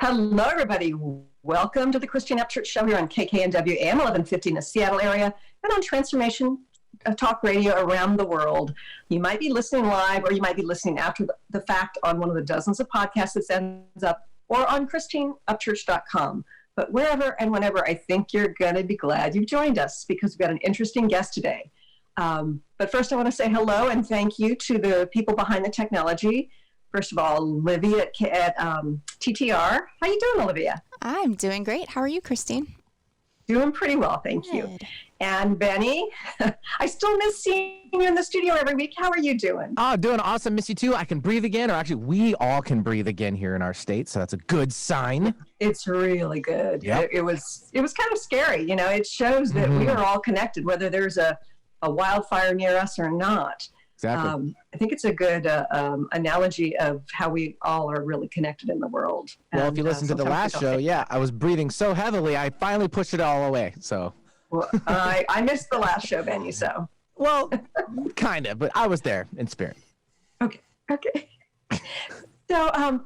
Hello, everybody. Welcome to the Christine Upchurch Show here on KKNW AM 1150 in the Seattle area and on Transformation Talk Radio around the world. You might be listening live or you might be listening after the fact on one of the dozens of podcasts that ends up or on ChristineUpchurch.com. But wherever and whenever, I think you're going to be glad you've joined us because we've got an interesting guest today. But first, I want to say hello and thank you to the people behind the technology. First of all, Olivia at TTR. How you doing, Olivia? I'm doing great. How are you, Christine? Doing pretty well, thank you. And Benny, I still miss seeing you in the studio every week. How are you doing? Oh, doing awesome. Miss you too. I can breathe again, or actually we all can breathe again here in our state, so that's a good sign. It's really good. Yep. It was kind of scary. You know, it shows that we are all connected, whether there's a wildfire near us or not. Exactly. I think it's a good analogy of how we all are really connected in the world. Well, if you listen to the last show, I was breathing so heavily, I finally pushed it all away. So. Well, I missed the last show, Benny. So. Well, kind of, but I was there in spirit. Okay. So,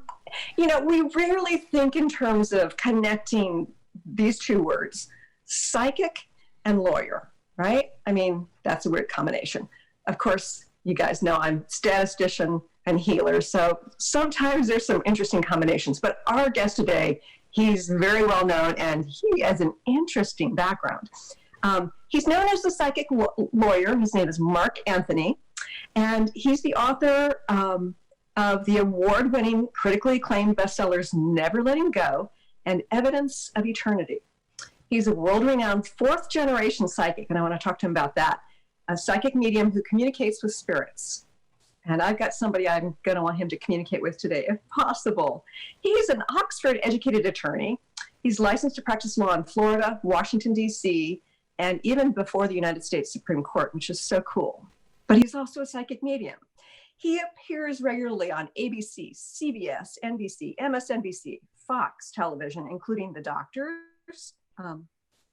we rarely think in terms of connecting these two words, psychic and lawyer, right? I mean, that's a weird combination. Of course, you guys know I'm statistician and healer, so sometimes there's some interesting combinations. But our guest today, he's very well known, and he has an interesting background. He's known as the psychic lawyer. His name is Mark Anthony, and he's the author of the award-winning, critically acclaimed bestsellers Never Letting Go and Evidence of Eternity. He's a world-renowned fourth-generation psychic, and I want to talk to him about that. A psychic medium who communicates with spirits. And I've got somebody I'm going to want him to communicate with today, if possible. He's an Oxford-educated attorney. He's licensed to practice law in Florida, Washington, D.C., and even before the United States Supreme Court, which is so cool. But he's also a psychic medium. He appears regularly on ABC, CBS, NBC, MSNBC, Fox television, including The Doctors,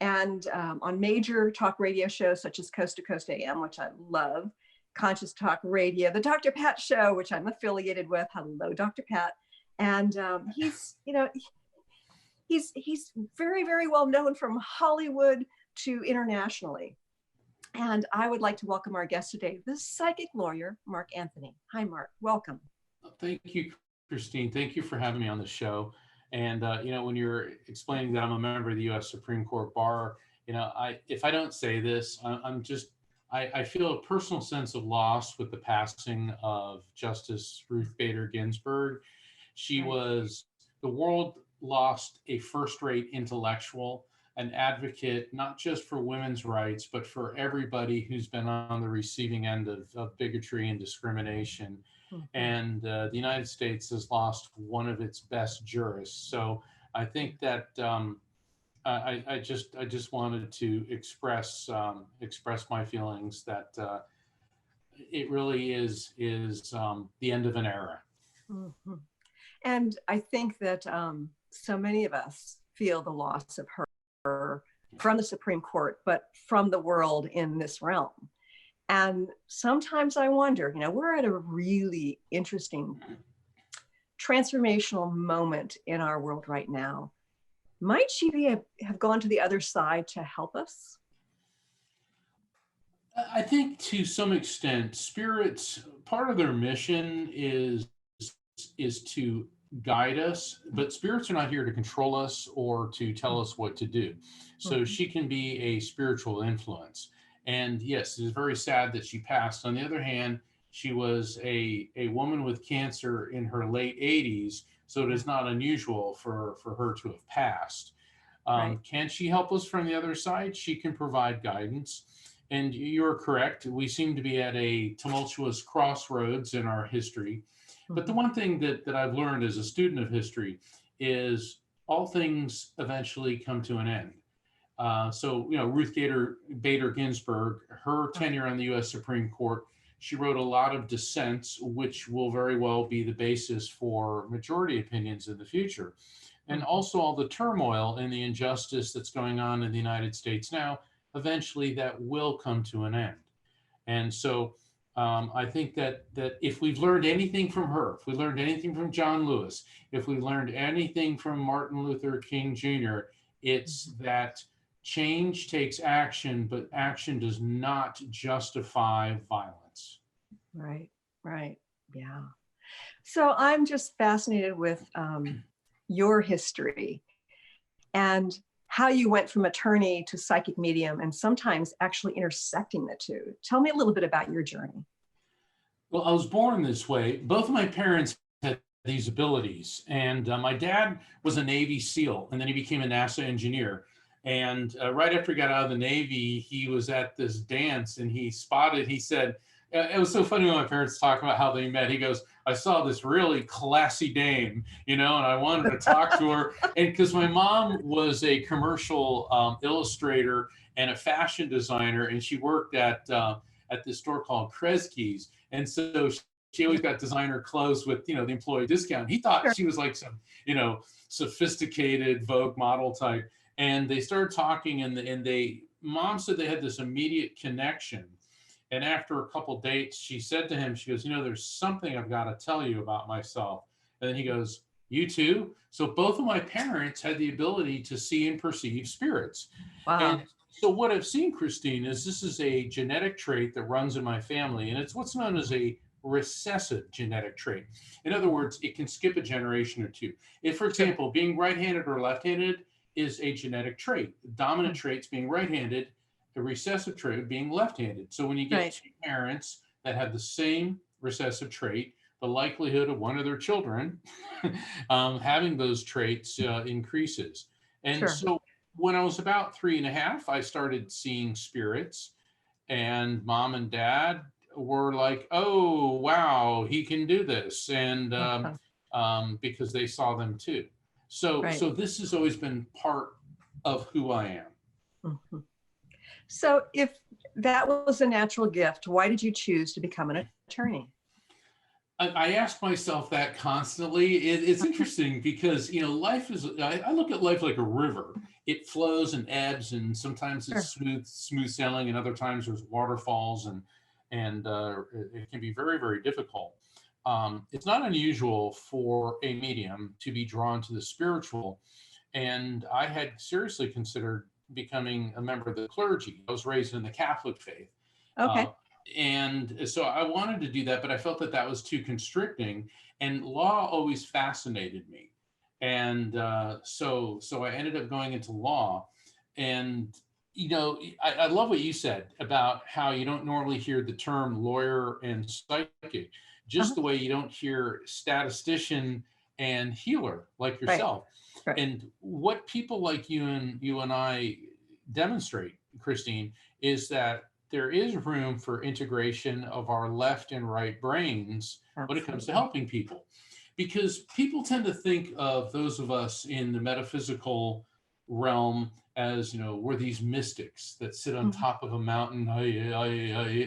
and on major talk radio shows such as Coast to Coast AM, which I love, Conscious Talk Radio, the Dr. Pat Show, which I'm affiliated with. Hello, Dr. Pat. And he's very, very well known from Hollywood to internationally. And I would like to welcome our guest today, the psychic lawyer, Mark Anthony. Hi, Mark. Welcome. Thank you, Christine. Thank you for having me on the show. And, when you're explaining that I'm a member of the U.S. Supreme Court Bar, if I don't say this, I feel a personal sense of loss with the passing of Justice Ruth Bader Ginsburg. The world lost a first-rate intellectual, an advocate, not just for women's rights, but for everybody who's been on the receiving end of bigotry and discrimination. And the United States has lost one of its best jurists. So I think that I just wanted to express my feelings that it really is the end of an era. Mm-hmm. And I think that so many of us feel the loss of her from the Supreme Court, but from the world in this realm. And sometimes I wonder, we're at a really interesting transformational moment in our world right now. Might she have gone to the other side to help us? I think to some extent, spirits, part of their mission is to guide us, but spirits are not here to control us or to tell us what to do. So she can be a spiritual influence. And yes, it is very sad that she passed. On the other hand, she was a woman with cancer in her late 80s, so it is not unusual for her to have passed. Right. Can she help us from the other side? She can provide guidance. And you're correct. We seem to be at a tumultuous crossroads in our history. But the one thing that I've learned as a student of history is all things eventually come to an end. So Ruth Bader Ginsburg, her tenure on the U.S. Supreme Court, she wrote a lot of dissents, which will very well be the basis for majority opinions in the future. and also all the turmoil and the injustice that's going on in the United States now, eventually that will come to an end. And so I think that if we've learned anything from her, if we learned anything from John Lewis, if we learned anything from Martin Luther King Jr., it's that change takes action, but action does not justify violence. Right, right. Yeah. So I'm just fascinated with your history and how you went from attorney to psychic medium and sometimes actually intersecting the two. Tell me a little bit about your journey. Well, I was born this way. Both of my parents had these abilities, and my dad was a Navy SEAL, and then he became a NASA engineer. And right after he got out of the Navy, he was at this dance, and he said, it was so funny when my parents talk about how they met. He goes, I saw this really classy dame, and I wanted to talk to her. And because my mom was a commercial illustrator and a fashion designer, and she worked at this store called Kresge's. And so she always got designer clothes with, the employee discount. He thought she was like some, sophisticated Vogue model type. And they started talking, and mom said they had this immediate connection. And after a couple dates, she said to him, she goes, there's something I've got to tell you about myself. And then he goes, you too? So both of my parents had the ability to see and perceive spirits. Wow. And so what I've seen, Christine, is this is a genetic trait that runs in my family, and it's what's known as a recessive genetic trait. In other words, it can skip a generation or two. If, for example, being right-handed or left-handed is a genetic trait, dominant traits being right-handed, the recessive trait being left-handed. So when you get two parents that have the same recessive trait, the likelihood of one of their children having those traits increases. And so when I was about 3.5, I started seeing spirits, and mom and dad were like, oh, wow, he can do this. And because they saw them too. So this has always been part of who I am. Mm-hmm. So if that was a natural gift, why did you choose to become an attorney? I ask myself that constantly. It's interesting because, life is, I look at life like a river. It flows and ebbs, and sometimes it's smooth sailing, and other times there's waterfalls, and it can be very, very difficult. It's not unusual for a medium to be drawn to the spiritual. And I had seriously considered becoming a member of the clergy. I was raised in the Catholic faith. Okay. And so I wanted to do that, but I felt that was too constricting, and law always fascinated me. And so I ended up going into law. And, I love what you said about how you don't normally hear the term lawyer and psychic, just the way you don't hear statistician and healer like yourself. Right. And what people like you and I demonstrate, Christine, is that there is room for integration of our left and right brains when it comes to helping people. Because people tend to think of those of us in the metaphysical realm as, we're these mystics that sit on top of a mountain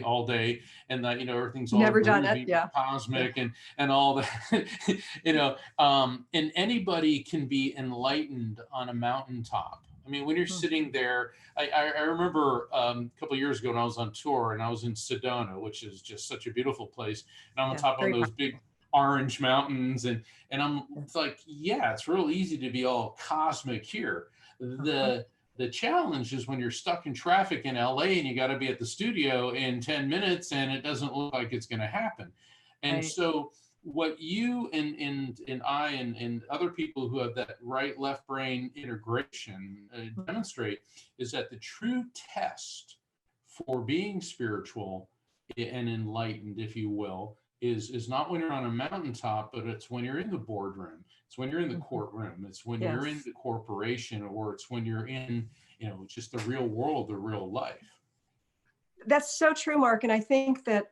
all day, and that, everything's all never done it, cosmic and all that, and anybody can be enlightened on a mountaintop. I mean, when you're sitting there, I remember a couple of years ago when I was on tour, and I was in Sedona, which is just such a beautiful place, and I'm on top of those big orange mountains, and it's like, it's real easy to be all cosmic here. The challenge is when you're stuck in traffic in LA and you got to be at the studio in 10 minutes and it doesn't look like it's going to happen. And so what you and I and other people who have that right left brain integration demonstrate is that the true test for being spiritual and enlightened, if you will, is not when you're on a mountaintop, but it's when you're in the boardroom. It's when you're in the courtroom. It's when you're in the corporation, or it's when you're in, just the real world, the real life. That's so true, Mark. And I think that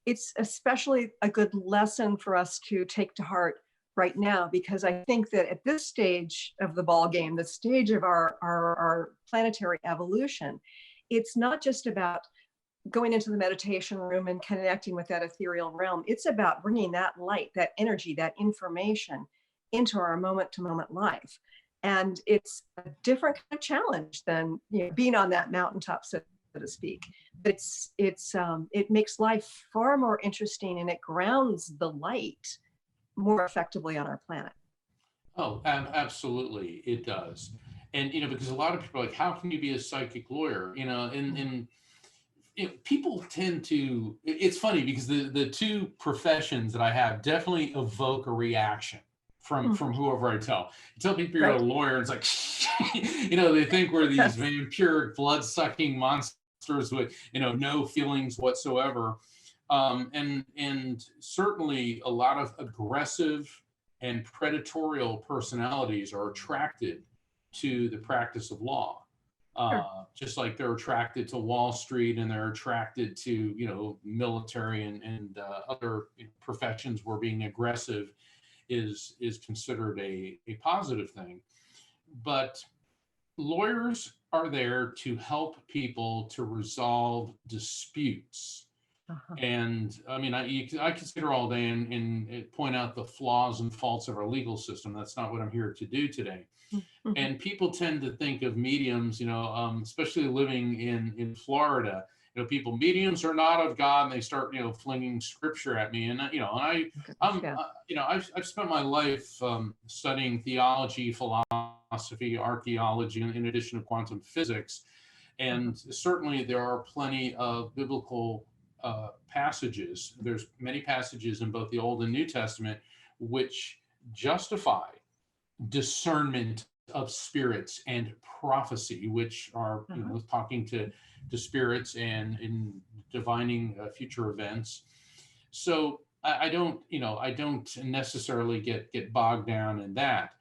it's especially a good lesson for us to take to heart right now, because I think that at this stage of the ball game, the stage of our planetary evolution, it's not just about going into the meditation room and connecting with that ethereal realm. It's about bringing that light, that energy, that information into our moment to moment life. And it's a different kind of challenge than, you know, being on that mountaintop, so to speak. But it makes life far more interesting, and it grounds the light more effectively on our planet. Oh, absolutely, it does. And, you know, because a lot of people are like, how can you be a psychic lawyer? You know, and you know, people tend to, it's funny because the two professions that I have definitely evoke a reaction from whoever I tell. You tell people you're a Right. lawyer, it's like, you know, they think we're these vampiric, blood-sucking monsters with, you know, no feelings whatsoever. And certainly a lot of aggressive and predatorial personalities are attracted to the practice of law. Just like they're attracted to Wall Street, and they're attracted to, you know, military and other professions where being aggressive is considered a positive thing. But lawyers are there to help people to resolve disputes. And I mean, I could sit here all day and point out the flaws and faults of our legal system. That's not what I'm here to do today. And people tend to think of mediums, you know, especially living in Florida, you know, mediums are not of God, and they start, you know, flinging scripture at me. And, you know, you know, I've spent my life studying theology, philosophy, archaeology, in addition to quantum physics. And certainly there are plenty of biblical passages. There's many passages in both the Old and New Testament which justify discernment of spirits and prophecy, which are, you know, talking to spirits and in divining future events. So I don't necessarily get bogged down in that.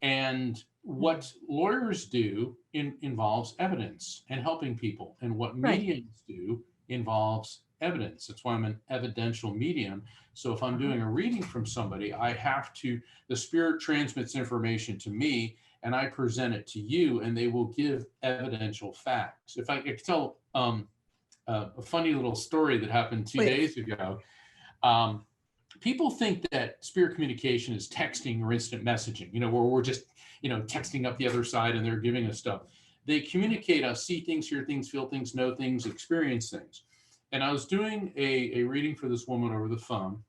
And what lawyers do involves evidence and helping people, and what mediums do involves evidence. That's why I'm an evidential medium. So if I'm doing a reading from somebody, the spirit transmits information to me, and I present it to you, and they will give evidential facts. If I could tell a funny little story that happened 2 days ago. People think that spirit communication is texting or instant messaging, you know, where we're just, you know, texting up the other side and they're giving us stuff. They communicate us, see things, hear things, feel things, know things, experience things. And I was doing a reading for this woman over the phone,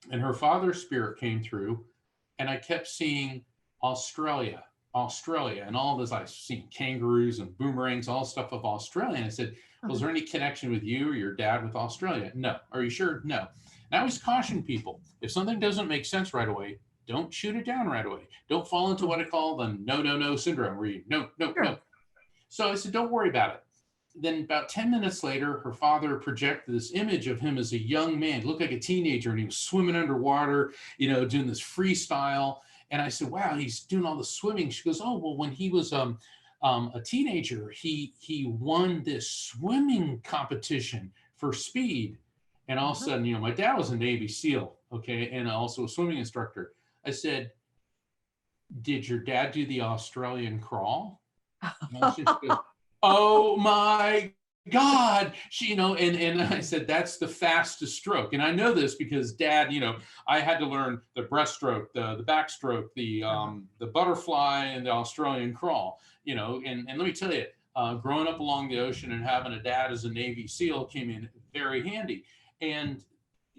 and her father's spirit came through, and I kept seeing Australia, and all this. I was seeing kangaroos and boomerangs, all stuff of Australia. And I said, was there any connection with you or your dad with Australia? No. Are you sure? No. And I always caution people, if something doesn't make sense right away, don't shoot it down right away. Don't fall into what I call the no syndrome, where you no. So I said, don't worry about it. Then about 10 minutes later, her father projected this image of him as a young man, looked like a teenager, and he was swimming underwater, you know, doing this freestyle. And I said, wow, he's doing all the swimming. She goes, oh, well, when he was a teenager, he won this swimming competition for speed. And all of a sudden, you know, my dad was a Navy SEAL, okay, and also a swimming instructor. I said, did your dad do the Australian crawl? And she goes, oh my God, you know, and I said, that's the fastest stroke. And I know this because Dad, you know, I had to learn the breaststroke, the backstroke, the butterfly, and the Australian crawl, you know, and let me tell you, growing up along the ocean and having a dad as a Navy SEAL came in very handy. And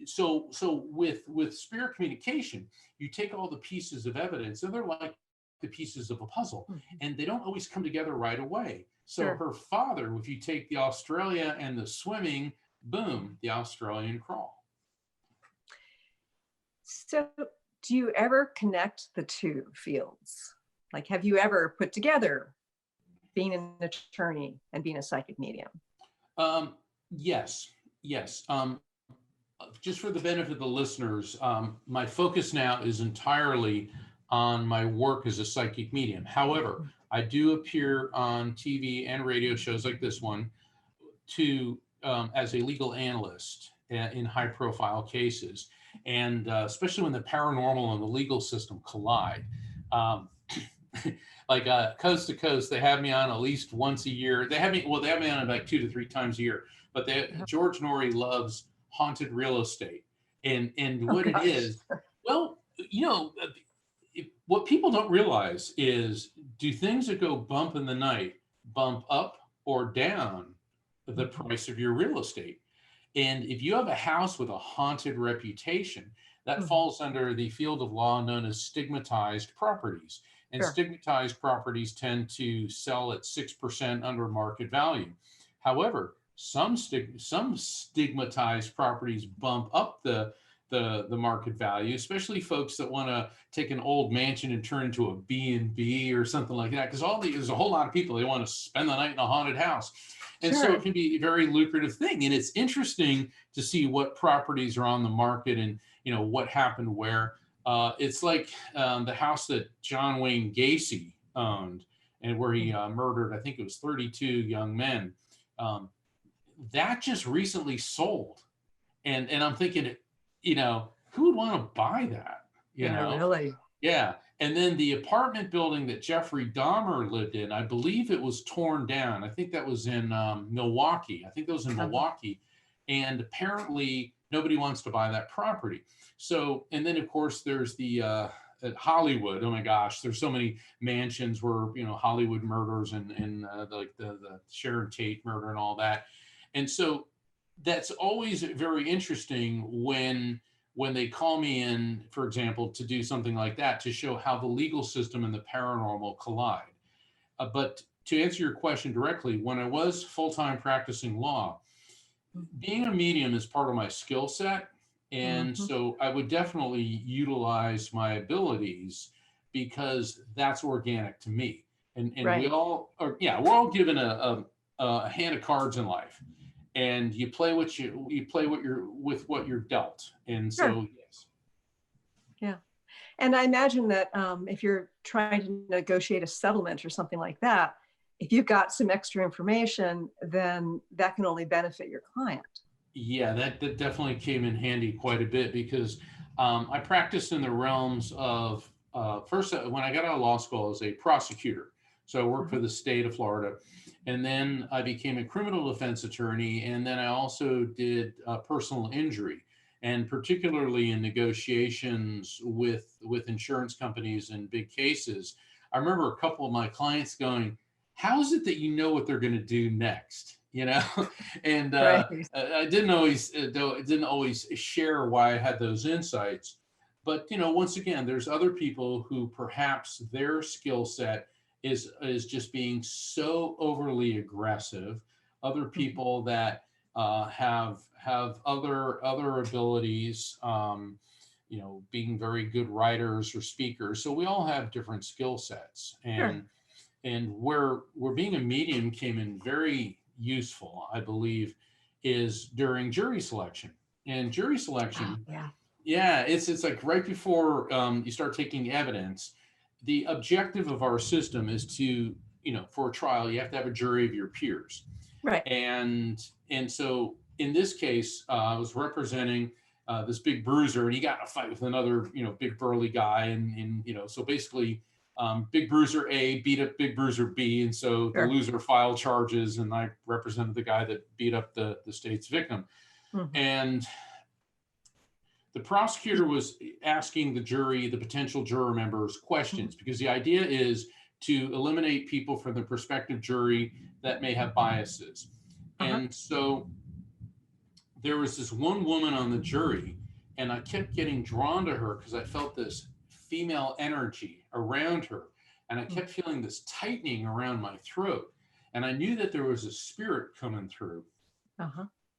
so with spirit communication, you take all the pieces of evidence, and they're like the pieces of a puzzle, and they don't always come together right away. So her father, if you take the Australia and the swimming, boom, the Australian crawl. So do you ever connect the two fields? Like, have you ever put together being an attorney and being a psychic medium? Yes. Just for the benefit of the listeners, my focus now is entirely on my work as a psychic medium. However, I do appear on TV and radio shows like this one as a legal analyst in high-profile cases, and especially when the paranormal and the legal system collide. Like Coast to Coast, they have me on at least once a year. They have me on like 2 to 3 times a year. But George Norrie loves haunted real estate, and what it is, well, you know, what people don't realize is, do things that go bump in the night bump up or down the price of your real estate? And if you have a house with a haunted reputation, that falls under the field of law known as stigmatized properties. And Sure. stigmatized properties tend to sell at 6% under market value. However, some stigmatized properties bump up the market value, especially folks that want to take an old mansion and turn into a B&B or something like that. Because there's a whole lot of people, they want to spend the night in a haunted house. And so it can be a very lucrative thing. And it's interesting to see what properties are on the market and, what happened where. It's like the house that John Wayne Gacy owned and where he murdered, I think it was 32 young men. That just recently sold. And I'm thinking, who would want to buy that? Really? Yeah. And then the apartment building that Jeffrey Dahmer lived in, I believe it was torn down. I think that was in Milwaukee. I think that was in Milwaukee. And apparently nobody wants to buy that property. So, and then of course there's the at Hollywood. Oh my gosh, there's so many mansions where, Hollywood murders and like the Sharon Tate murder and all that. And so that's always very interesting when they call me in, for example, to do something like that, to show how the legal system and the paranormal collide. But to answer your question directly, when I was full-time practicing law, being a medium is part of my skill set. And so I would definitely utilize my abilities because that's organic to me. And Right. we all are, we're all given a hand of cards in life. And you play what you're dealt. And so, Sure. yes. Yeah. And I imagine that if you're trying to negotiate a settlement or something like that, if you've got some extra information, then that can only benefit your client. Yeah, that definitely came in handy quite a bit because I practiced in the realms of, first, when I got out of law school, I was a prosecutor. So I worked for the state of Florida. And then I became a criminal defense attorney. And then I also did personal injury, and particularly in negotiations with insurance companies and big cases. I remember a couple of my clients going, how is it that you know what they're going to do next? And Right. I didn't always share why I had those insights. But, once again, there's other people who perhaps their skill set is just being so overly aggressive. Other people that have other abilities, being very good writers or speakers. So we all have different skill sets, and where being a medium came in very useful, I believe, is during jury selection. And jury selection, it's like right before you start taking evidence. The objective of our system is to, for a trial, you have to have a jury of your peers. Right. And so in this case, I was representing this big bruiser, and he got in a fight with another, big burly guy. And so basically, Big Bruiser A beat up Big Bruiser B. And so the loser filed charges, and I represented the guy that beat up the state's victim. And the prosecutor was asking the potential juror members questions, because the idea is to eliminate people from the prospective jury that may have biases. And so there was this one woman on the jury, and I kept getting drawn to her because I felt this female energy around her. And I kept feeling this tightening around my throat. And I knew that there was a spirit coming through.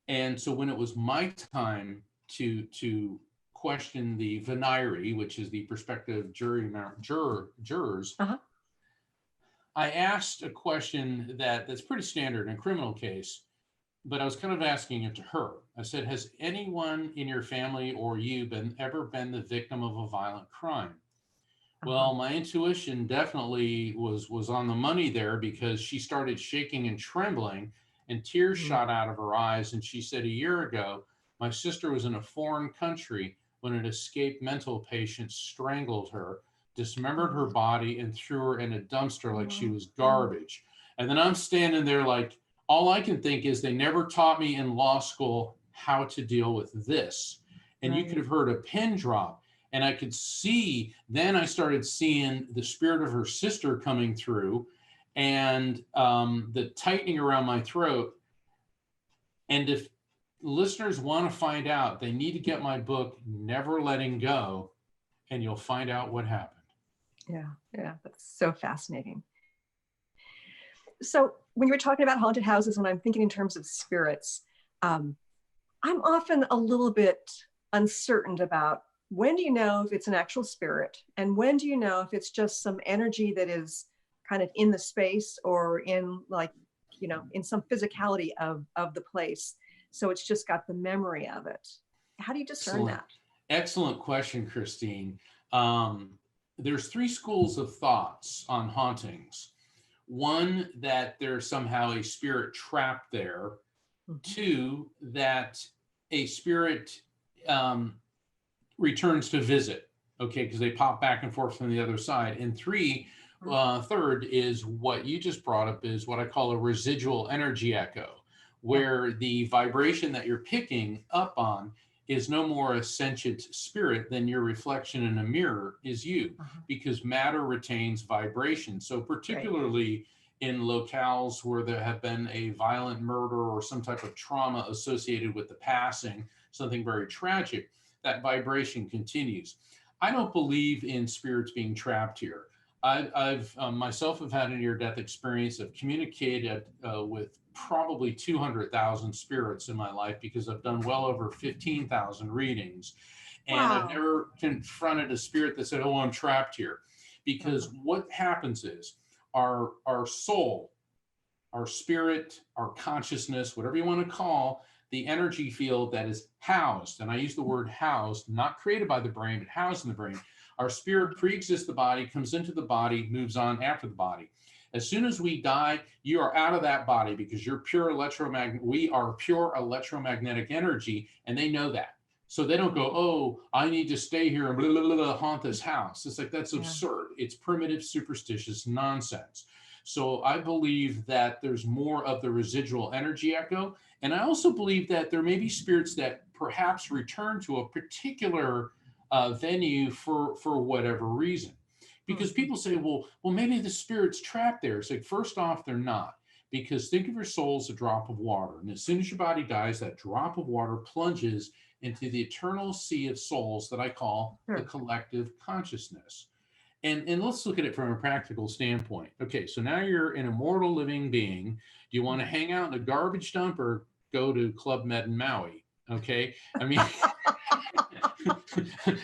And so when it was my time to question the venire, which is the prospective jurors, I asked a question that's pretty standard in a criminal case, but I was kind of asking it to her. I said, has anyone in your family or you ever been the victim of a violent crime? Well, my intuition definitely was on the money there, because she started shaking and trembling, and tears shot out of her eyes. And she said, a year ago, my sister was in a foreign country when an escaped mental patient strangled her, dismembered her body, and threw her in a dumpster like she was garbage. And then I'm standing there like, all I can think is they never taught me in law school how to deal with this. And you could have heard a pin drop. And I could see, then I started seeing the spirit of her sister coming through, and the tightening around my throat. And if listeners want to find out, they need to get my book, Never Letting Go, and you'll find out what happened. Yeah, that's so fascinating. So when you were talking about haunted houses, when I'm thinking in terms of spirits, I'm often a little bit uncertain about, when do you know if it's an actual spirit, and when do you know if it's just some energy that is kind of in the space, or in, like, in some physicality of the place. So it's just got the memory of it. How do you discern that? Excellent question, Christine. There's three schools of thoughts on hauntings. One, that there's somehow a spirit trapped there. Mm-hmm. Two, that a spirit returns to visit, okay, because they pop back and forth from the other side. And third is what you just brought up, is what I call a residual energy echo, where the vibration that you're picking up on is no more a sentient spirit than your reflection in a mirror is you, because matter retains vibration. So particularly in locales where there have been a violent murder or some type of trauma associated with the passing, something very tragic, that vibration continues. I don't believe in spirits being trapped here. I've myself have had a near-death experience. I've communicated with probably 200,000 spirits in my life, because I've done well over 15,000 readings. And wow. I've never confronted a spirit that said, oh, I'm trapped here. Because what happens is our soul, our spirit, our consciousness, whatever you want to call the energy field that is housed, and I use the word housed, not created by the brain, but housed in the brain. Our spirit pre-exists the body, comes into the body, moves on after the body. As soon as we die, you are out of that body, because you're pure we are pure electromagnetic energy, and they know that. So they don't go, oh, I need to stay here and blah, blah, blah, blah, haunt this house. It's like, that's absurd. It's primitive, superstitious nonsense. So I believe that there's more of the residual energy echo. And I also believe that there may be spirits that perhaps return to a particular venue for whatever reason. Because people say, well, maybe the spirit's trapped there. It's like, first off, they're not. Because think of your soul as a drop of water. And as soon as your body dies, that drop of water plunges into the eternal sea of souls that I call the collective consciousness. And let's look at it from a practical standpoint. Okay, so now you're an immortal living being. Do you want to hang out in a garbage dump or go to Club Med in Maui? Okay, I mean,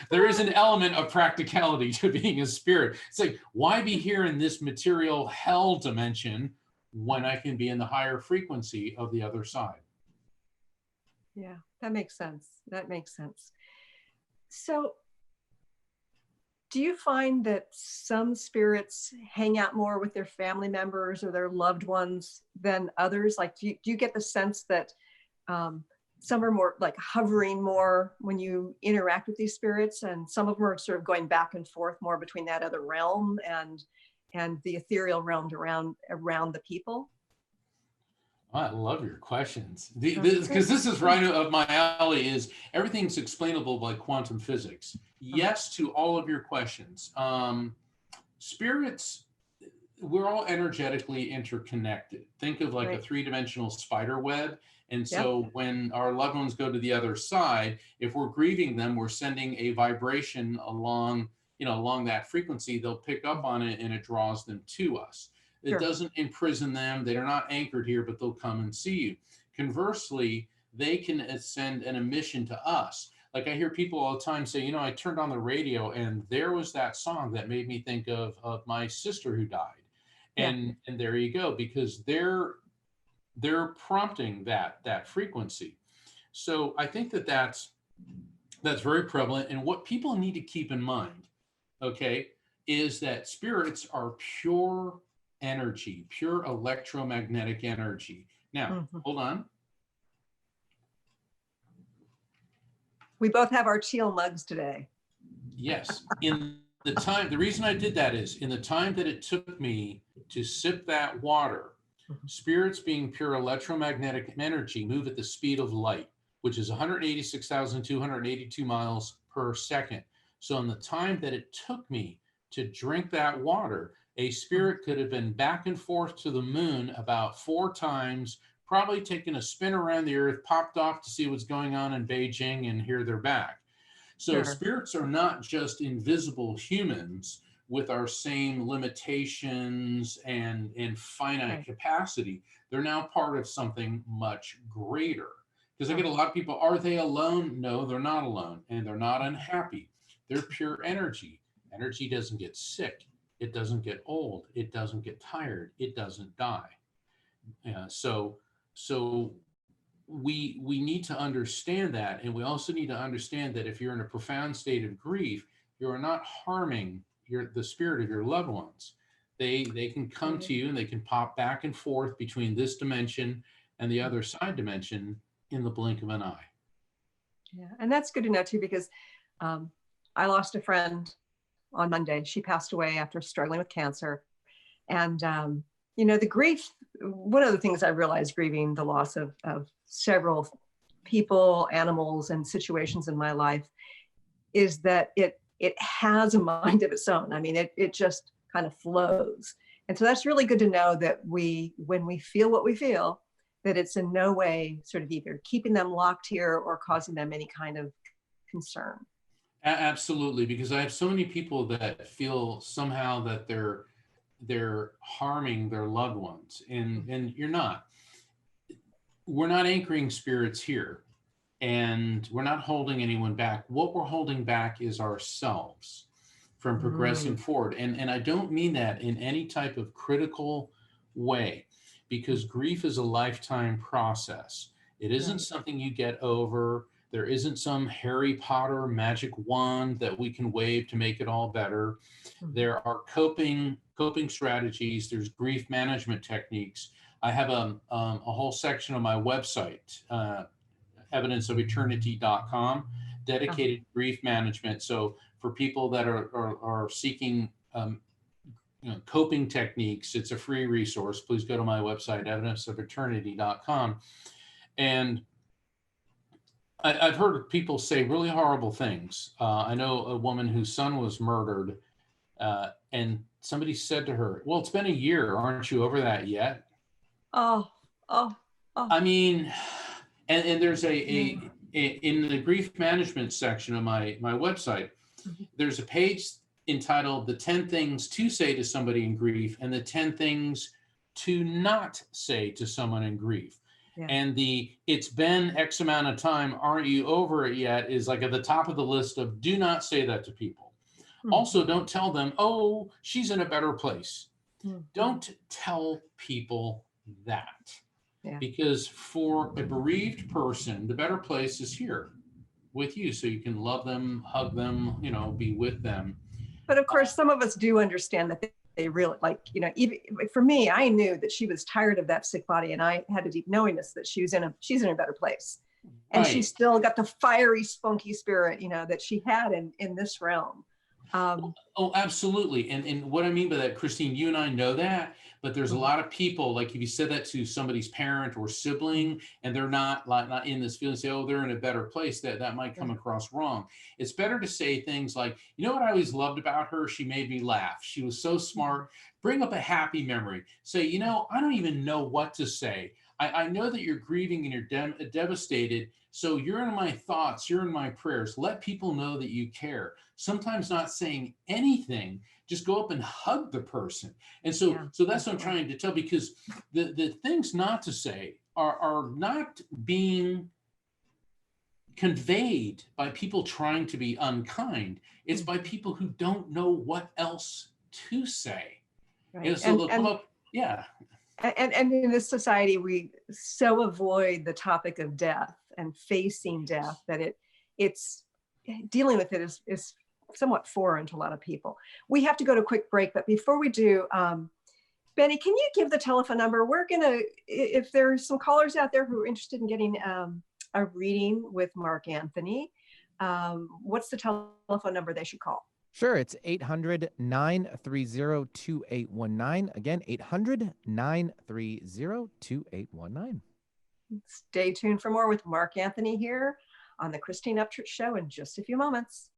there is an element of practicality to being a spirit. It's like, why be here in this material hell dimension when I can be in the higher frequency of the other side? Yeah, that makes sense. That makes sense. So, do you find that some spirits hang out more with their family members or their loved ones than others? Like, do you get the sense that some are more like hovering more when you interact with these spirits, and some of them are sort of going back and forth more between that other realm and the ethereal realm around the people? I love your questions, because this is right up my alley. Is everything's explainable by quantum physics? Yes to all of your questions. Spirits, we're all energetically interconnected. Think of like a three-dimensional spider web. And so when our loved ones go to the other side, if we're grieving them, we're sending a vibration along that frequency. They'll pick up on it, and it draws them to us. It doesn't imprison them. They're not anchored here, but they'll come and see you. Conversely, they can send an emission to us. Like, I hear people all the time say, I turned on the radio and there was that song that made me think of my sister who died. And there you go, because they're prompting that frequency. So I think that's very prevalent. And what people need to keep in mind, okay, is that spirits are pure energy, pure electromagnetic energy. Now, hold on. We both have our teal mugs today. Yes. The reason I did that is, in the time that it took me to sip that water, spirits, being pure electromagnetic energy, move at the speed of light, which is 186,282 miles per second. So in the time that it took me to drink that water, a spirit could have been back and forth to the moon about 4 times, probably taken a spin around the earth, popped off to see what's going on in Beijing, and here they're back. So Sure. spirits are not just invisible humans with our same limitations and finite Right. capacity. They're now part of something much greater. Because I Oh, get a lot of people, are they alone? No, they're not alone. And they're not unhappy. They're pure energy. Energy doesn't get sick. It doesn't get old. It doesn't get tired. It doesn't die. So we need to understand that, and we also need to understand that if you're in a profound state of grief, you are not harming the spirit of your loved ones. They can come to you and they can pop back and forth between this dimension and the other side dimension in the blink of an eye. yeah. And that's good to know too, because I lost a friend on Monday. She passed away after struggling with cancer. And, the grief, one of the things I realized grieving the loss of several people, animals, and situations in my life is that it has a mind of its own. I mean, it just kind of flows. And so that's really good to know that when we feel what we feel, that it's in no way sort of either keeping them locked here or causing them any kind of concern. Absolutely, because I have so many people that feel somehow that they're harming their loved ones, and you're not. We're not anchoring spirits here, and we're not holding anyone back. What we're holding back is ourselves from progressing forward. And I don't mean that in any type of critical way, because grief is a lifetime process. It isn't something you get over. There isn't some Harry Potter magic wand that we can wave to make it all better. There are coping strategies. There's grief management techniques. I have a whole section on my website, evidenceofeternity.com, dedicated to grief management. So for people that are seeking coping techniques, it's a free resource. Please go to my website, evidenceofeternity.com. And I've heard people say really horrible things. I know a woman whose son was murdered, and somebody said to her, "Well, it's been a year. Aren't you over that yet?" Oh. I mean, and there's in the grief management section of my website, there's a page entitled "The 10 Things to Say to Somebody in Grief" and "The 10 Things to Not Say to Someone in Grief." Yeah. And "it's been X amount of time, aren't you over it yet" is like at the top of the list of do not say that to people. Also, don't tell them, "Oh, she's in a better place." Don't tell people that. Yeah. Because for a bereaved person, the better place is here with you, so you can love them, hug them, be with them. But of course, some of us do understand that they really, even for me, I knew that she was tired of that sick body, and I had a deep knowingness that she's in a better place, and Right. she still got the fiery, spunky spirit, that she had in this realm. Oh, absolutely. And what I mean by that, Christine, you and I know that, but there's a lot of people, like if you said that to somebody's parent or sibling, and they're not in this feeling, say, "Oh, they're in a better place," that might come across wrong. It's better to say things like, "You know what I always loved about her? She made me laugh. She was so smart." Bring up a happy memory. Say, "I don't even know what to say. I know that you're grieving and you're devastated. So you're in my thoughts, you're in my prayers." Let people know that you care. Sometimes not saying anything, just go up and hug the person. And so that's what I'm trying to tell, because the things not to say are not being conveyed by people trying to be unkind. It's by people who don't know what else to say. Right. And so they'll come up, And in this society, we so avoid the topic of death and facing death that it's dealing with it is somewhat foreign to a lot of people. We have to go to a quick break, but before we do, Benny, can you give the telephone number? We're gonna, if there's some callers out there who are interested in getting a reading with Mark Anthony, what's the telephone number they should call? Sure, it's 800-930-2819. Again, 800-930-2819. Stay tuned for more with Mark Anthony here on the Christine Upchurch Show in just a few moments.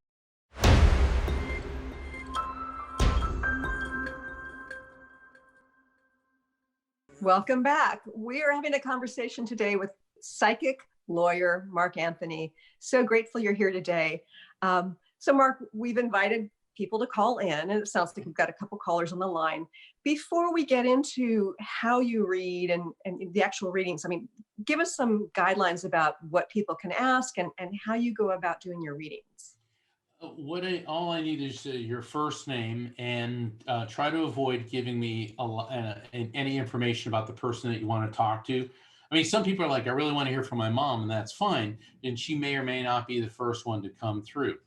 Welcome back. We are having a conversation today with psychic lawyer Mark Anthony. So grateful you're here today. So Mark, we've invited people to call in, and it sounds like we've got a couple callers on the line. Before we get into how you read and the actual readings, I mean, give us some guidelines about what people can ask and how you go about doing your readings. All I need is your first name, and try to avoid giving me any information about the person that you want to talk to. I mean, some people are like, I really want to hear from my mom, and that's fine. And she may or may not be the first one to come through.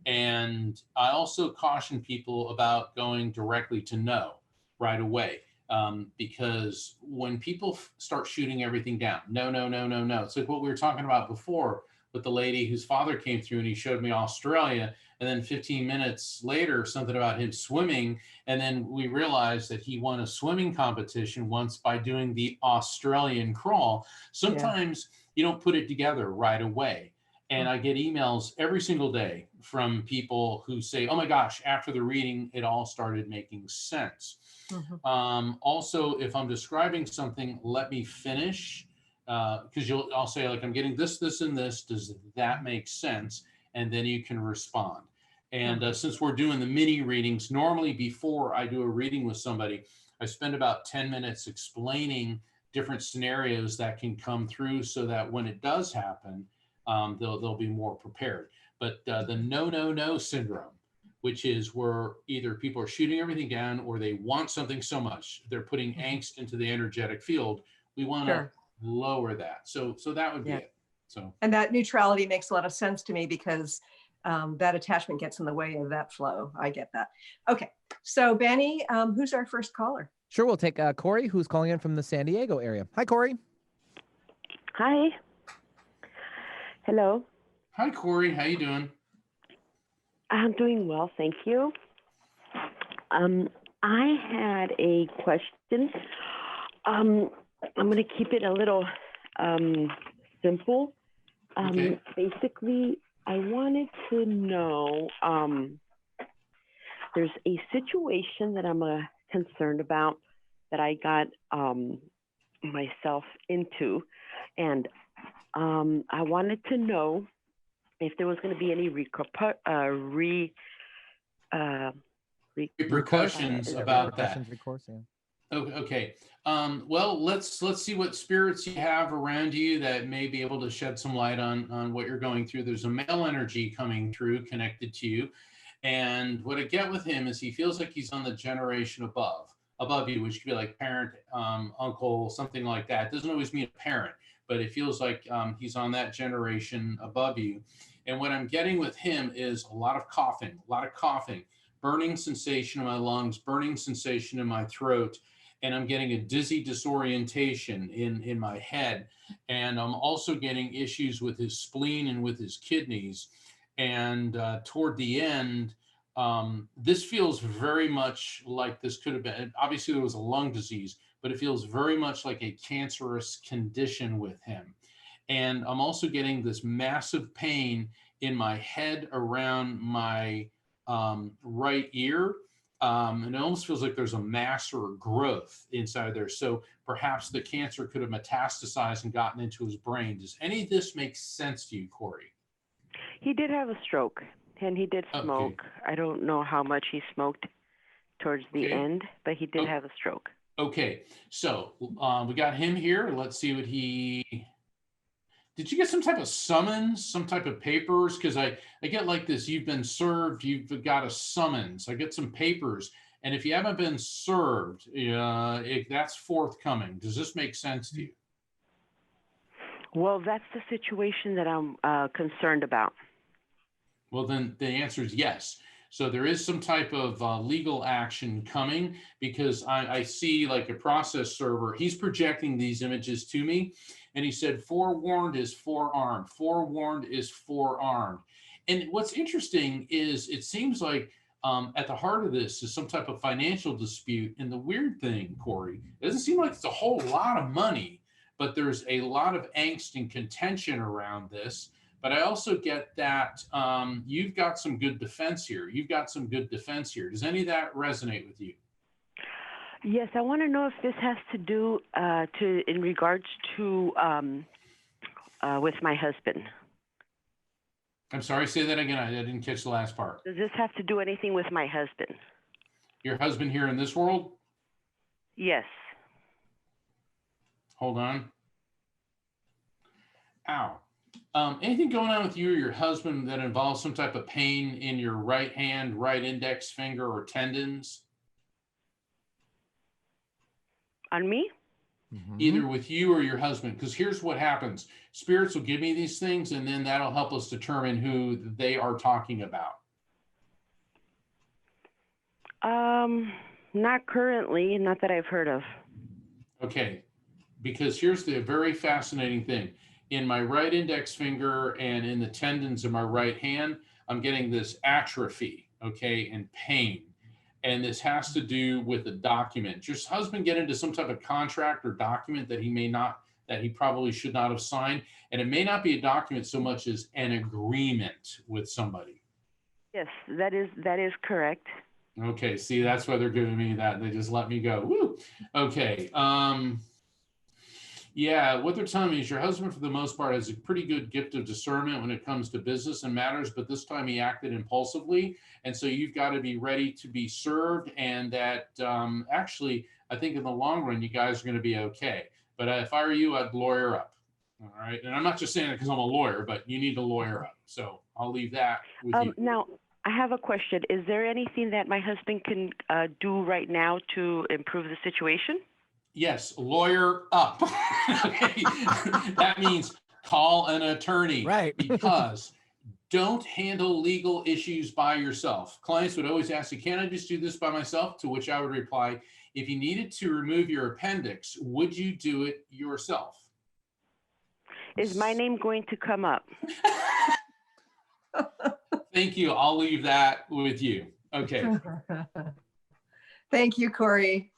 And I also caution people about going directly to no right away. Because when people start shooting everything down, no, no, no, no, no. It's like what we were talking about before with the lady whose father came through and he showed me Australia. And then 15 minutes later, something about him swimming. And then we realized that he won a swimming competition once by doing the Australian crawl. Sometimes you don't put it together right away. And I get emails every single day from people who say, oh my gosh, after the reading, it all started making sense. Also, if I'm describing something, let me finish, because I'll say, like, I'm getting this, this, and this. Does that make sense? And then you can respond. And since we're doing the mini readings, normally before I do a reading with somebody, I spend about 10 minutes explaining different scenarios that can come through so that when it does happen, they'll be more prepared. But the no, no, no syndrome, which is where either people are shooting everything down or they want something so much, they're putting angst into the energetic field. We want to lower that. So that would be it. So, and that neutrality makes a lot of sense to me because that attachment gets in the way of that flow. I get that. Okay. So Benny, who's our first caller? Sure. We'll take Corey, who's calling in from the San Diego area. Hi, Corey. Hi. Hello. Hi, Corey. How you doing? I'm doing well, thank you. I had a question. I'm going to keep it a little simple. Okay. Basically, I wanted to know, there's a situation that I'm concerned about that I got myself into, and I wanted to know if there was going to be any repercussions about that. Recourse, yeah. Okay. Well, let's see what spirits you have around you that may be able to shed some light on what you're going through. There's a male energy coming through connected to you. And what I get with him is he feels like he's on the generation above you, which could be like parent, uncle, something like that. It doesn't always mean a parent, but it feels like he's on that generation above you. And what I'm getting with him is a lot of coughing, burning sensation in my lungs, burning sensation in my throat. And I'm getting a dizzy disorientation in my head. And I'm also getting issues with his spleen and with his kidneys. And toward the end, this feels very much like this could have been, obviously there was a lung disease, but it feels very much like a cancerous condition with him. And I'm also getting this massive pain in my head around my right ear. And it almost feels like there's a mass or a growth inside there. So perhaps the cancer could have metastasized and gotten into his brain. Does any of this make sense to you, Corey? He did have a stroke, and he did smoke. I don't know how much he smoked towards the end, but he did have a stroke. Okay, so we got him here. Let's see what did you get some type of summons, some type of papers? Because I get like this, you've been served, you've got a summons. I get some papers. And if you haven't been served, that's forthcoming. Does this make sense to you? Well, that's the situation that I'm concerned about. Well, then the answer is yes. So there is some type of legal action coming because I see like a process server. He's projecting these images to me. And he said, forewarned is forearmed. Forewarned is forearmed. And what's interesting is it seems like at the heart of this is some type of financial dispute. And the weird thing, Corey, it doesn't seem like it's a whole lot of money, but there's a lot of angst and contention around this. But I also get that you've got some good defense here. Does any of that resonate with you? Yes, I want to know if this has to do in regards to with my husband. I'm sorry, say that again. I didn't catch the last part. Does this have to do anything with my husband? Your husband here in this world? Yes. Hold on. Ow. Anything going on with you or your husband that involves some type of pain in your right hand, right index finger, or tendons? On me? Either with you or your husband, because here's what happens. Spirits will give me these things, and then that'll help us determine who they are talking about. Not currently, not that I've heard of. Okay, because here's the very fascinating thing. In my right index finger and in the tendons of my right hand, I'm getting this atrophy, okay, and pain. And this has to do with a document. Does your husband get into some type of contract or document that he probably should not have signed? And it may not be a document so much as an agreement with somebody. Yes, that is correct. Okay, see, that's why they're giving me that. They just let me go. Woo. Okay. Yeah, what they're telling me is your husband, for the most part, has a pretty good gift of discernment when it comes to business and matters, but this time he acted impulsively. And so you've got to be ready to be served. And that actually, I think in the long run, you guys are going to be okay. But if I were you, I'd lawyer up. All right. And I'm not just saying it because I'm a lawyer, but you need to lawyer up. So I'll leave that with you. Now, I have a question. Is there anything that my husband can do right now to improve the situation? Yes, lawyer up. Okay. That means call an attorney. Right. Because don't handle legal issues by yourself. Clients would always ask you, can I just do this by myself? To which I would reply, if you needed to remove your appendix, would you do it yourself? Is my name going to come up? Thank you. I'll leave that with you. Okay. Thank you, Corey.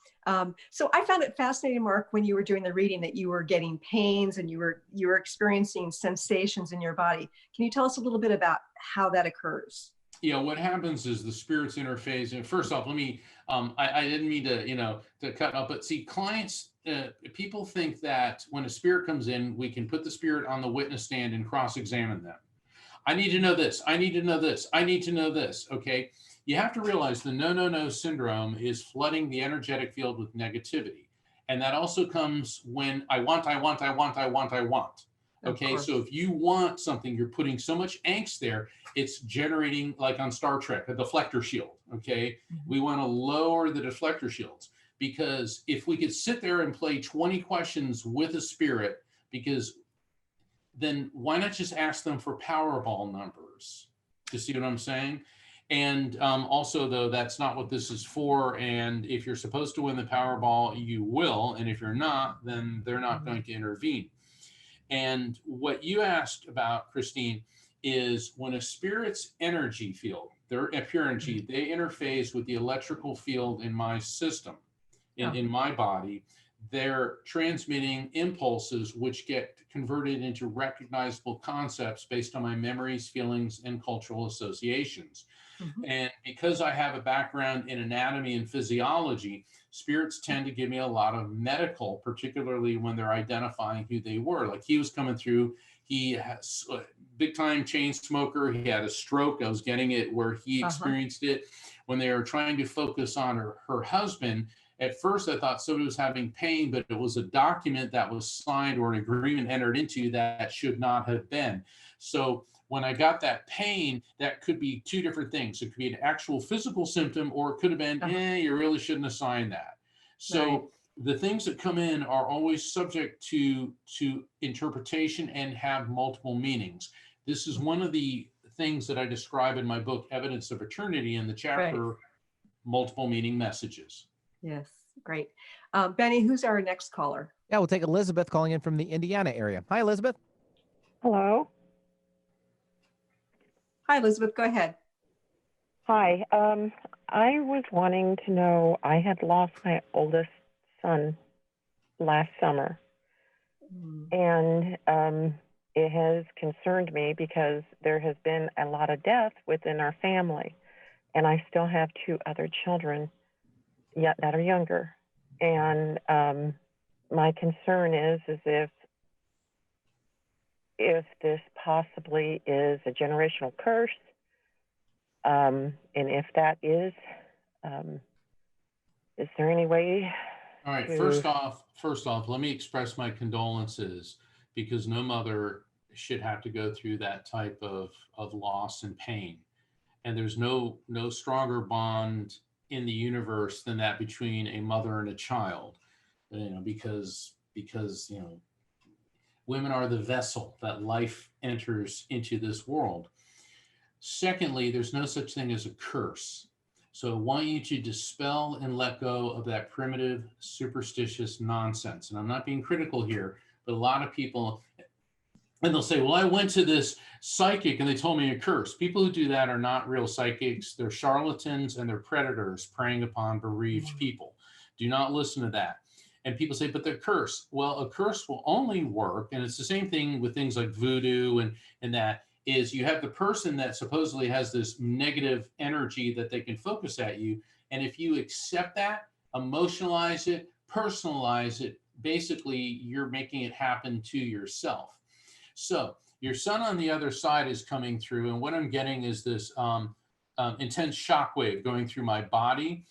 So I found it fascinating, Mark, when you were doing the reading that you were getting pains and you were experiencing sensations in your body. Can you tell us a little bit about how that occurs? Yeah, what happens is the spirits interface. And first off, let me, I didn't mean to cut up, but see, clients, people think that when a spirit comes in, we can put the spirit on the witness stand and cross-examine them. I need to know this. I need to know this. I need to know this. Okay. You have to realize the no syndrome is flooding the energetic field with negativity. And that also comes when I want. Okay. So if you want something, you're putting so much angst there, it's generating, like on Star Trek, a deflector shield. Okay. Mm-hmm. We want to lower the deflector shields, because if we could sit there and play 20 questions with a spirit, because then why not just ask them for Powerball numbers? You see what I'm saying? And also, though, that's not what this is for. And if you're supposed to win the Powerball, you will. And if you're not, then they're not going to intervene. And what you asked about, Christine, is when a spirit's energy field, their pure energy, they interface with the electrical field in my system, in my body. They're transmitting impulses which get converted into recognizable concepts based on my memories, feelings, and cultural associations. Mm-hmm. And because I have a background in anatomy and physiology, spirits tend to give me a lot of medical, particularly when they're identifying who they were. Like he was coming through, he has a big time chain smoker. He had a stroke. I was getting it where he experienced it when they were trying to focus on her husband. At first, I thought somebody was having pain, but it was a document that was signed or an agreement entered into that should not have been. So when I got that pain, that could be two different things. It could be an actual physical symptom, or it could have been, you really shouldn't have signed that. So the things that come in are always subject to interpretation and have multiple meanings. This is one of the things that I describe in my book, Evidence of Eternity, in the chapter, Multiple Meaning Messages. Yes, great. Benny, who's our next caller? Yeah, we'll take Elizabeth calling in from the Indiana area. Hi, Elizabeth. Hello. Hi, Elizabeth. Go ahead. Hi. I was wanting to know, I had lost my oldest son last summer. And it has concerned me because there has been a lot of death within our family. And I still have two other children yet that are younger. And my concern is if this possibly is a generational curse, and if that is there any way? All right. to- First off, let me express my condolences, because no mother should have to go through that type of loss and pain. And there's no stronger bond in the universe than that between a mother and a child, because women are the vessel that life enters into this world. Secondly, there's no such thing as a curse. So I want you to dispel and let go of that primitive, superstitious nonsense. And I'm not being critical here, but a lot of people, and they'll say, well, I went to this psychic and they told me a curse. People who do that are not real psychics. They're charlatans and they're predators preying upon bereaved people. Do not listen to that. And people say, but they're cursed. Well, a curse will only work, and it's the same thing with things like voodoo and that, is you have the person that supposedly has this negative energy that they can focus at you. And if you accept that, emotionalize it, personalize it, basically you're making it happen to yourself. So your son on the other side is coming through, and what I'm getting is this intense shockwave going through my body,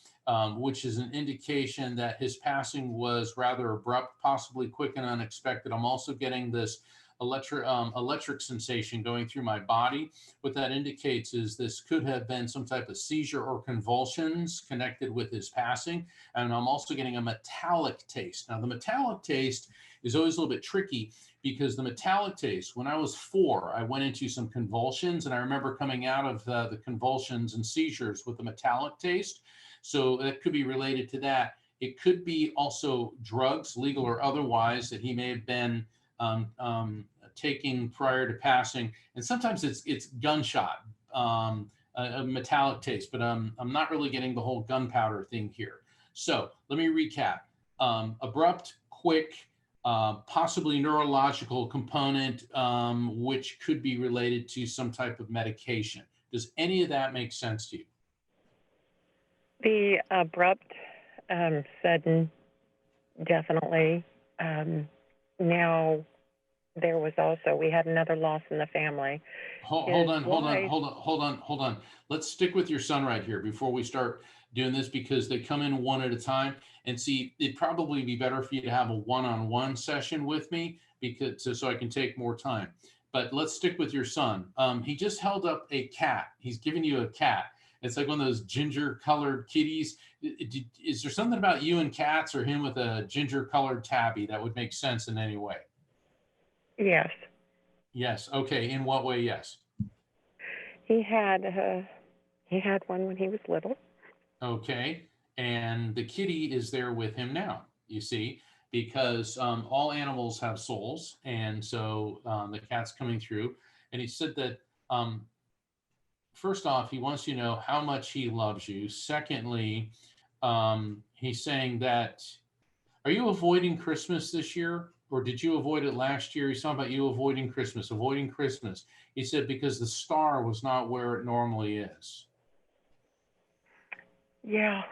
which is an indication that his passing was rather abrupt, possibly quick and unexpected. I'm also getting this electric sensation going through my body. What that indicates is this could have been some type of seizure or convulsions connected with his passing. And I'm also getting a metallic taste. Now, the metallic taste is always a little bit tricky, because the metallic taste, when I was 4, I went into some convulsions, and I remember coming out of the convulsions and seizures with the metallic taste. So it could be related to that. It could be also drugs, legal or otherwise, that he may have been taking prior to passing. And sometimes it's gunshot, a metallic taste, but I'm not really getting the whole gunpowder thing here. So let me recap. Abrupt, quick, possibly neurological component, which could be related to some type of medication. Does any of that make sense to you? The abrupt, sudden, definitely. Now, there was also, we had another loss in the family. Hold on. Let's stick with your son right here before we start doing this, because they come in one at a time. And see, it'd probably be better for you to have a one-on-one session with me, because so I can take more time. But let's stick with your son. He just held up a cat. He's giving you a cat. It's like one of those ginger-colored kitties. Is there something about you and cats, or him with a ginger-colored tabby, that would make sense in any way? Yes. Yes. Okay. In what way? Yes. He had one when he was little. Okay. And the kitty is there with him now, you see, because all animals have souls. And so the cat's coming through. And he said that, first off, he wants you to know how much he loves you. Secondly, he's saying that, are you avoiding Christmas this year? Or did you avoid it last year? He's talking about you avoiding Christmas. He said because the star was not where it normally is. Yeah.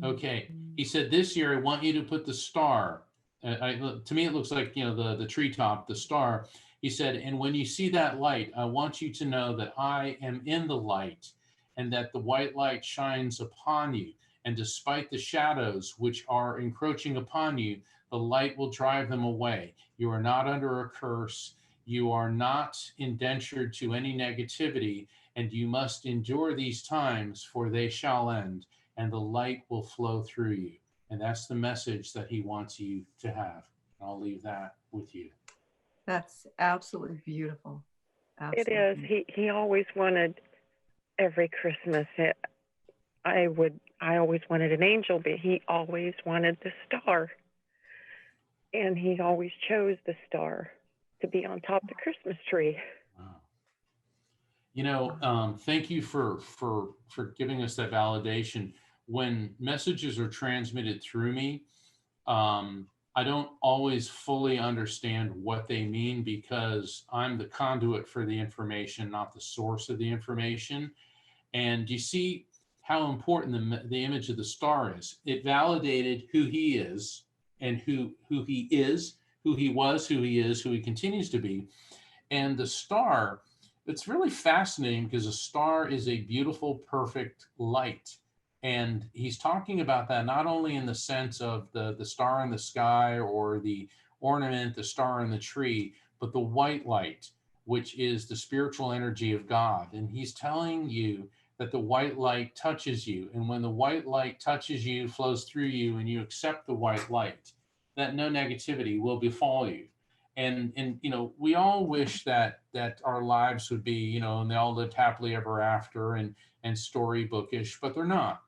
Okay. He said this year, I want you to put the star. To me, it looks like, the treetop, the star. He said, and when you see that light, I want you to know that I am in the light, and that the white light shines upon you. And despite the shadows which are encroaching upon you, the light will drive them away. You are not under a curse. You are not indentured to any negativity, and you must endure these times, for they shall end, and the light will flow through you. And that's the message that he wants you to have. I'll leave that with you. That's absolutely beautiful. Absolutely. It is. He always wanted every Christmas. I always wanted an angel, but he always wanted the star. And he always chose the star to be on top of the Christmas tree. Wow. Thank you for giving us that validation. When messages are transmitted through me, I don't always fully understand what they mean, because I'm the conduit for the information, not the source of the information. And you see, how important the image of the star is. It validated who he is and who he is, who he was, who he is, who he continues to be. And the star, it's really fascinating because a star is a beautiful, perfect light. And he's talking about that not only in the sense of the star in the sky or the ornament, the star in the tree, but the white light, which is the spiritual energy of God. And he's telling you that the white light touches you. And when the white light touches you, flows through you, and you accept the white light, that no negativity will befall you. And you know, we all wish that our lives would be, you know, and they all lived happily ever after and storybookish, but they're not.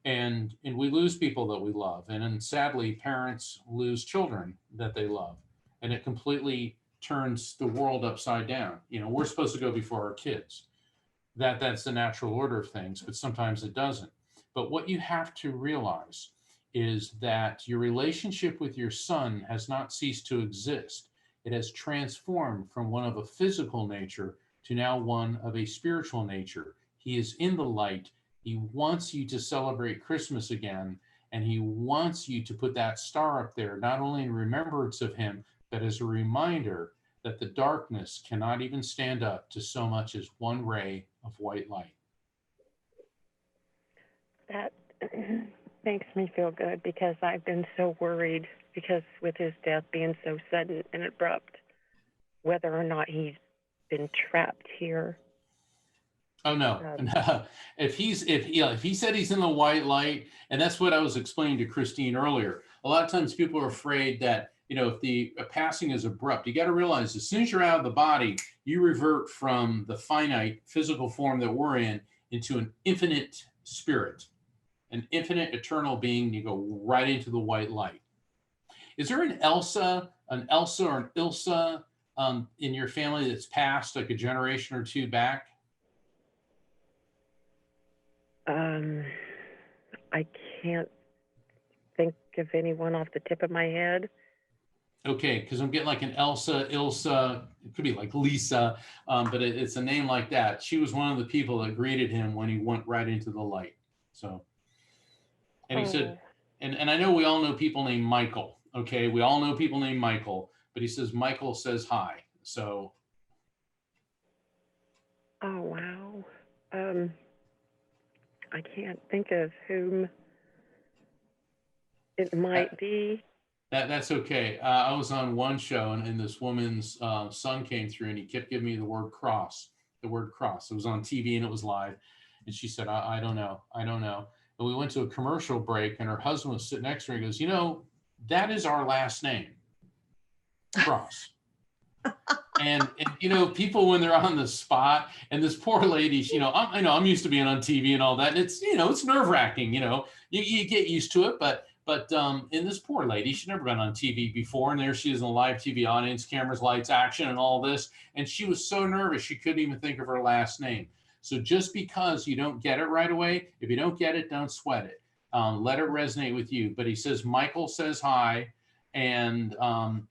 And we lose people that we love. And sadly, parents lose children that they love. And it completely turns the world upside down. You know, we're supposed to go before our kids. That's the natural order of things, but sometimes it doesn't. But what you have to realize is that your relationship with your son has not ceased to exist. It has transformed from one of a physical nature to now one of a spiritual nature. He is in the light. He wants you to celebrate Christmas again, and he wants you to put that star up there, not only in remembrance of him, but as a reminder that the darkness cannot even stand up to so much as one ray of white light. That makes me feel good because I've been so worried because with his death being so sudden and abrupt, whether or not he's been trapped here. Oh no! No. If he said he's in the white light, and that's what I was explaining to Christine earlier. A lot of times people are afraid that, you know, if the passing is abrupt, you got to realize as soon as you're out of the body, you revert from the finite physical form that we're in into an infinite spirit, an infinite eternal being. You go right into the white light. Is there an Elsa or an Ilsa in your family that's passed like a generation or two back? I can't think of anyone off the tip of my head. Okay, because I'm getting like an Elsa, Ilsa, it could be like Lisa, but it's a name like that. She was one of the people that greeted him when he went right into the light. So, and he said, and I know we all know people named Michael, okay? We all know people named Michael, but he says, Michael says hi, so. Oh, wow. I can't think of whom it might be. That's okay. I was on one show and this woman's son came through and he kept giving me the word cross. It was on TV and it was live. And she said, I don't know. And we went to a commercial break and her husband was sitting next to her. He goes, you know, that is our last name, Cross. and you know, people when they're on the spot and this poor lady, you know, I'm used to being on TV and all that. And it's, you know, it's nerve wracking, you know, you get used to it, but in this poor lady, she'd never been on TV before. And there she is in a live TV audience, cameras, lights, action, and all this. And she was so nervous, she couldn't even think of her last name. So just because you don't get it right away, if you don't get it, don't sweat it. Let it resonate with you. But he says, Michael says hi, and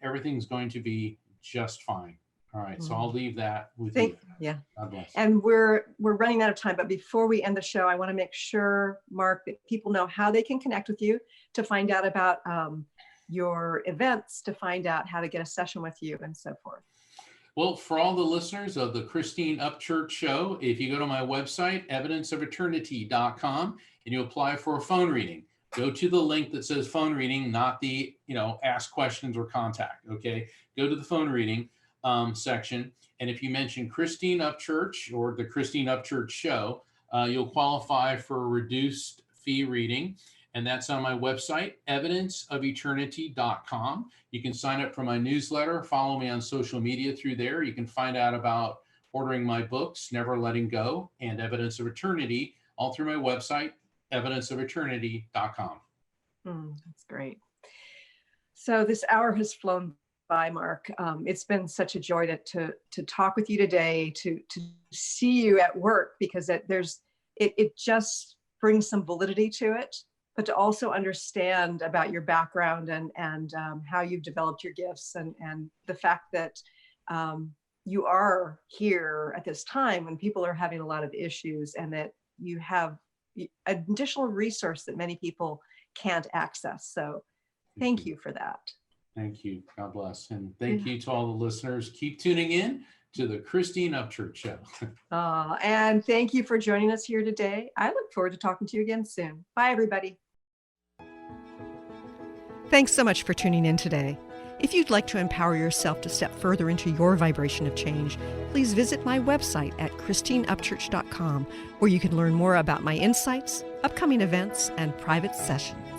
everything's going to be just fine. All right. So I'll leave that with you. Yeah. God bless. And we're running out of time, but before we end the show, I want to make sure, Mark, that people know how they can connect with you to find out about your events, to find out how to get a session with you and so forth. Well, for all the listeners of the Christine Upchurch Show, if you go to my website, evidenceofeternity.com, and you apply for a phone reading, go to the link that says phone reading, not the, you know, ask questions or contact. Okay. Go to the phone reading section. And if you mention Christine Upchurch or the Christine Upchurch Show, you'll qualify for a reduced fee reading. And that's on my website, evidenceofeternity.com. You can sign up for my newsletter, follow me on social media through there. You can find out about ordering my books, Never Letting Go and Evidence of Eternity, all through my website, evidenceofeternity.com. That's great. So this hour has flown by, Mark. It's been such a joy to talk with you today, to see you at work, because it just brings some validity to it, but to also understand about your background and how you've developed your gifts and the fact that you are here at this time when people are having a lot of issues, and that you have an additional resource that many people can't access. So thank you for that. Thank you. God bless. And thank you to all the listeners. Keep tuning in to the Christine Upchurch Show. And thank you for joining us here today. I look forward to talking to you again soon. Bye, everybody. Thanks so much for tuning in today. If you'd like to empower yourself to step further into your vibration of change, please visit my website at christineupchurch.com, where you can learn more about my insights, upcoming events, and private sessions.